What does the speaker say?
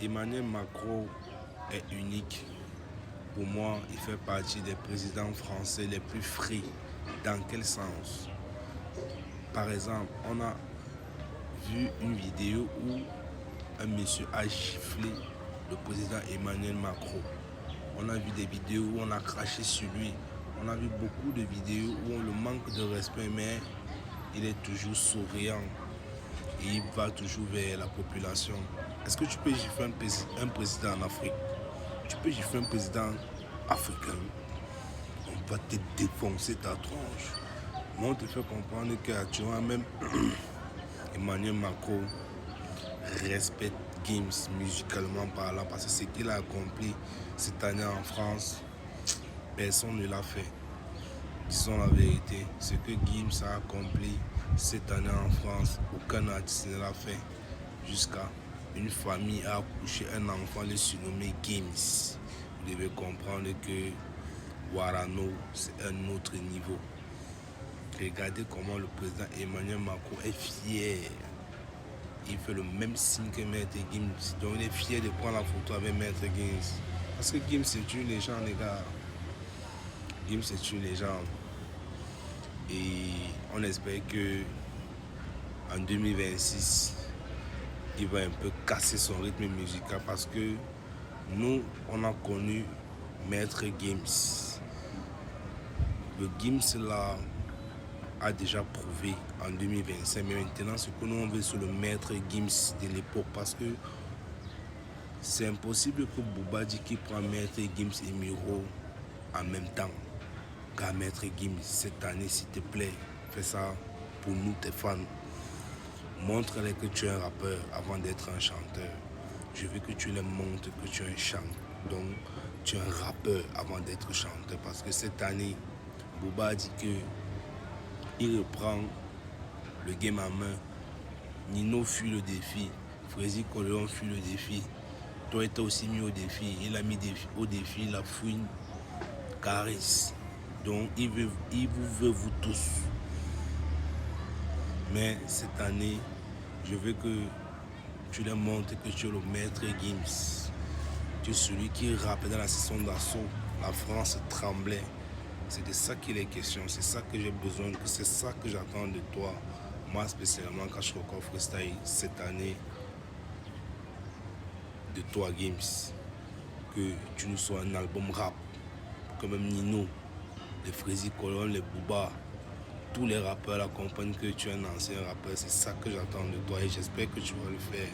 Emmanuel Macron est unique. Pour moi, il fait partie des présidents français les plus frais. Dans quel sens? Par exemple, on a vu une vidéo où un monsieur a giflé le président Emmanuel Macron. On a vu des vidéos où on a craché sur lui. On a vu beaucoup de vidéos où on le manque de respect, mais il est toujours souriant et il va toujours vers la population. Est-ce que tu peux gifler un président en Afrique? Tu peux gifler un président africain? On va te défoncer ta tronche. Mais on te fait comprendre qu'actuellement même Emmanuel Macron respecte Gims musicalement parlant, parce que ce qu'il a accompli cette année en France, personne ne l'a fait. Disons la vérité, ce que Gims a accompli cette année en France, aucun artiste ne l'a fait. Jusqu'à une famille a accouché un enfant, le surnommé Gims. Vous devez comprendre que Warano, c'est un autre niveau. Regardez comment le président Emmanuel Macron est fier. Il fait le même signe que Maître Gims. Donc il est fier de prendre la photo avec Maître Gims. Parce que Gims c'est une légende, les gars. Gims c'est une légende. Et on espère que en 2026, il va un peu casser son rythme musical, parce que nous, on a connu Maître Gims. Le Gims là a déjà prouvé en 2025, mais maintenant ce que nous on veut, c'est le Maître Gims de l'époque, parce que c'est impossible que Booba dit qu'il prend Maître Gims et Miro en même temps. Car Maître Gims, cette année, s'il te plaît, fais ça pour nous, tes fans. Montre-les que tu es un rappeur avant d'être un chanteur. Je veux que tu les montres que tu es un chanteur. Donc, tu es un rappeur avant d'être chanteur. Parce que cette année, Booba a dit que il reprend le game en main. Nino fuit le défi. Frézy Coléon fuit le défi. Toi, tu as aussi mis au défi. Il a mis au défi la fouine Caris. Donc, il vous veut vous tous. Mais cette année, je veux que tu leur montres que tu es le Maître Gims. Tu es celui qui rappe dans la session d'assaut. La France tremblait. C'est de ça qu'il est question. C'est ça que j'ai besoin. C'est ça que j'attends de toi. Moi, spécialement, quand je record freestyle cette année, de toi, Gims. Que tu nous sois un album rap. Comme même Nino, les Frézy Colon, les Booba. Tous les rappeurs la comprennent que tu es un ancien rappeur. C'est ça que j'attends de toi et j'espère que tu vas le faire.